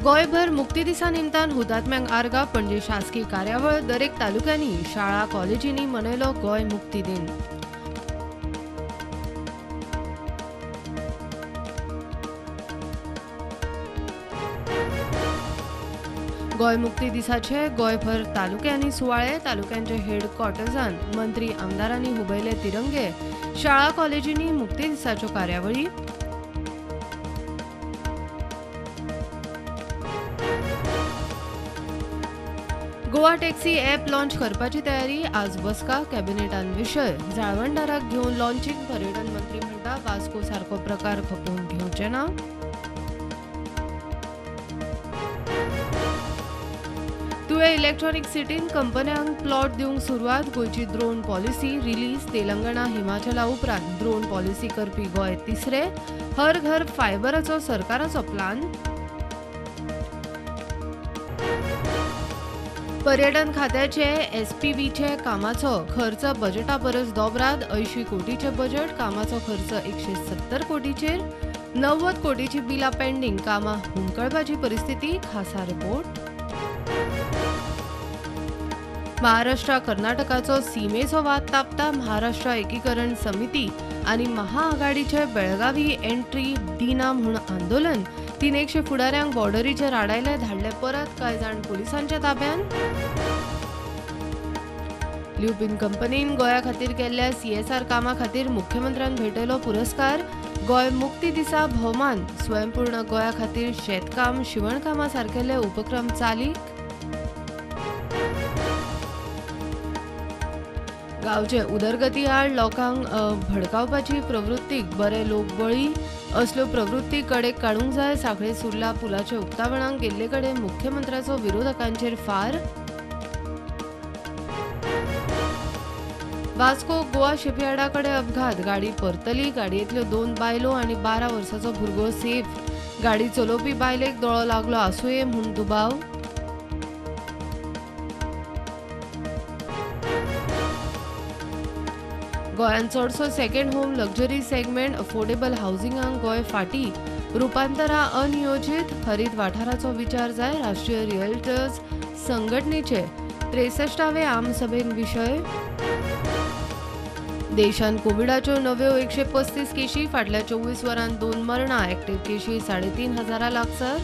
गोयभर मुक्ती दिसा निमतान हुतात्म्यांक आर्गां पणजे शासकीय कार्यावळ दरेक तालुक्यांनी शाळा कॉलेजींनी मनयलो गोय मुक्ती दिन. गोय मुक्ती दिसाचे गोयभर तालुक्यांनी सुवाळे तालुक्यांच्या हेडक्वॉर्टर्सांत मंत्री आमदारांनी हुबयले तिरंगे, शाळा कॉलेजींनी मुक्ती दिसाच्यो कार्यावळी. गोवा टॅक्सी ॲप लॉन्च करपाची तयारी आज बसका कॅबिनेटान विशय. जाळवणदाराक घेवन लॉन्चिंग पर्यटन मंत्री म्हणटा वास्को सारको प्रकार खपोवन घेवचे ना. तुवें इलेक्ट्रॉनिक सिटीन कंपन्यांक प्लॉट दिवंक सुरवात. गोंयची ड्रोन पॉलिसी रिलीज. तेलंगणा हिमाचला उपरांत ड्रोन पॉलिसी करपी गोंय तिसरे. हर घर फायबराचो सरकाराचो प्लान. पर्यटन खात्याचे एसपीव्हीचे कामाचो खर्च बजेटा परस दोबराद. 80 कोटीचे बजेट, कामाचो खर्च 170 कोटीचेर. 90 कोटीची बिलां पेंडींग. कामां हुमकळपाची परिस्थिती. खासा रिपोर्ट. महाराष्ट्र कर्नाटकाचो सीमेचो वाद तापता. महाराष्ट्र एकीकरण समिती आनी महाआघाडीचे बेळगावी एंट्री दिना म्हूण आंदोलन. 300 फुडाऱ्यांक बॉर्डरीचेर आडायले, धाडले परत. कांय जाण पुलिसांच्या ताब्यांत. ल्युपिन कंपनीन गोंया खातीर केल्ल्या CSR कामा खातीर मुख्यमंत्र्यांक भेटयलो पुरस्कार. गोंय मुक्ती दिसा भोवमान. स्वयंपूर्ण गोंया खातीर शेतकाम, शिवणकामा सारकेले उपक्रम चालीक. गांवचे उदरगती आड लोकांक भडकावपाची प्रवृत्तीक बरे लोक बळी. असल्यो प्रवृत्ती कडेक काडूंक जाय. सांखळे सुर्ला पुलाचे उक्तावणाक गेल्ले कडेन मुख्यमंत्र्याचो विरोधकांचेर फार. वास्को गोवा शिपयार्डा कडेन अपघात. गाडी परतली. गाडयेंतल्यो 2 बायलो आनी 12 वर्साचो भुरगो सेफ. गाडी चलोवपी बायलेक दोळो लागलो आसुये म्हूण दुबाव. गोंयांत चडसो second home luxury segment. Affordable हावसिंगाक गोंय फाटी. रुपांतरा अनियोजीत. हरीत वाठाराचो विचार जाय. राष्ट्रीय रियल्टर्स संघटनेचे 63वे आमसभेन विशय. देशांत कोविडाच्यो नव्यो 135 केशी. फाटल्या 24 वरांत 2 मरणां. एक्टीव केशी 3,500 लागसर.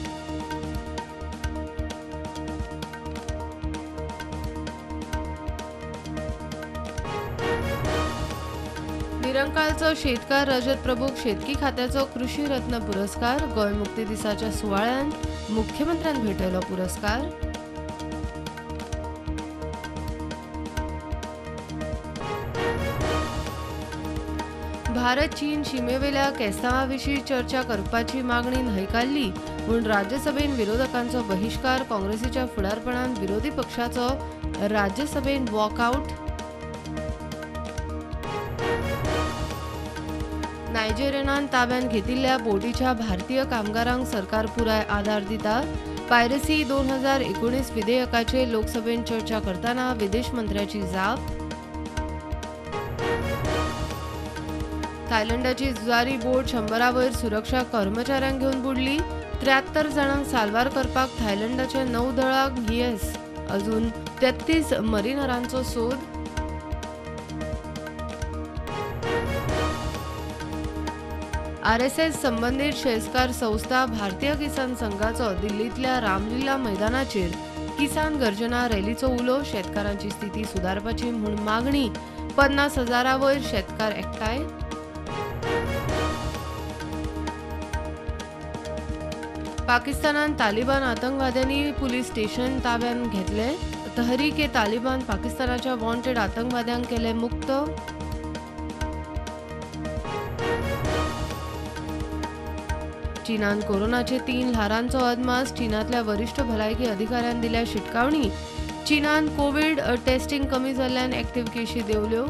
निरंकालचो शेतकार रजत प्रभूक शेतकी खात्याचो कृषी रत्न पुरस्कार. गोंय मुक्ती दिसाच्या सुवाळ्यात मुख्यमंत्र्यान भेटयलो पुरस्कार. भारत चीन शिमेवेल्या केस्तांवाविशीं चर्चा करपाची मागणी न्हयकारली म्हूण राज्यसभेन विरोधकांचो बहिष्कार. काँग्रेसीच्या फुडारपणान विरोधी पक्षाचो राज्यसभेन वॉकआउट. नायजेरियान ताब्यात घेतिल्ल्या बोटीच्या भारतीय कामगारांक सरकार पुराय आदार दिता. पायरसी 2019 विधेयकाचे लोकसभेन चर्चा करतना विदेश मंत्र्याची जाप. थायलंडाची जुजारी बोट 100 वयर सुरक्षा कर्मचाऱ्यांक घेवन बुडली. 73 जाणांक साल्वार करपाक थायलंडाच्या नौदळाक येस. अजून 33 मरिनरांचो सोद. RSS संबंधित शेतकार संस्था भारतीय किसान संघाचो दिल्लीतल्या रामलीला मैदानाचेर किसान गर्जना रॅलीचो उलो. शेतकारांची स्थिती सुदारपाची म्हूण मागणी. 50,000 वयर शेतकार एकठांय. पाकिस्तानात तालिबान आतंकवाद्यांनी पुलीस स्टेशन ताब्यात घेतले. तहरीक-ए-तालिबान पाकिस्तानाच्या वॉन्टेड आतंकवाद्यांक केले मुक्त. चीनान कोरोनाचे 3 ल्हारांचो अदमास. चीनातल्या वरिष्ठ भलायकी अधिकाऱ्यान दिल्या शिटकावणी. चीनान कोविड टेस्टिंग कमी जाल्ल्यान एक्टीव केशी देंवल्यो.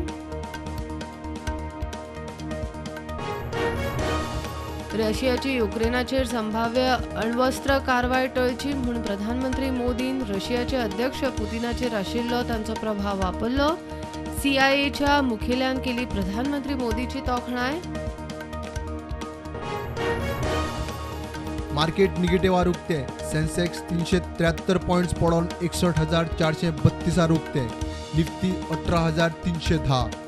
रशियाची युक्रेनाचेर संभाव्य अण्वस्त्र कारवाय टळची म्हूण प्रधानमंत्री मोदीन रशियाचे अध्यक्ष पुतिनाचेर आशिल्लो तांचो प्रभाव वापरलो. CIAच्या मुखेल्यान केली प्रधानमंत्री मोदीची तोखणाय. मार्केट निगेटिव्हार उगते. सेन्सेक्स 373 पॉईंट्स पडून 61,432 उगते. निफ्टी 18,310.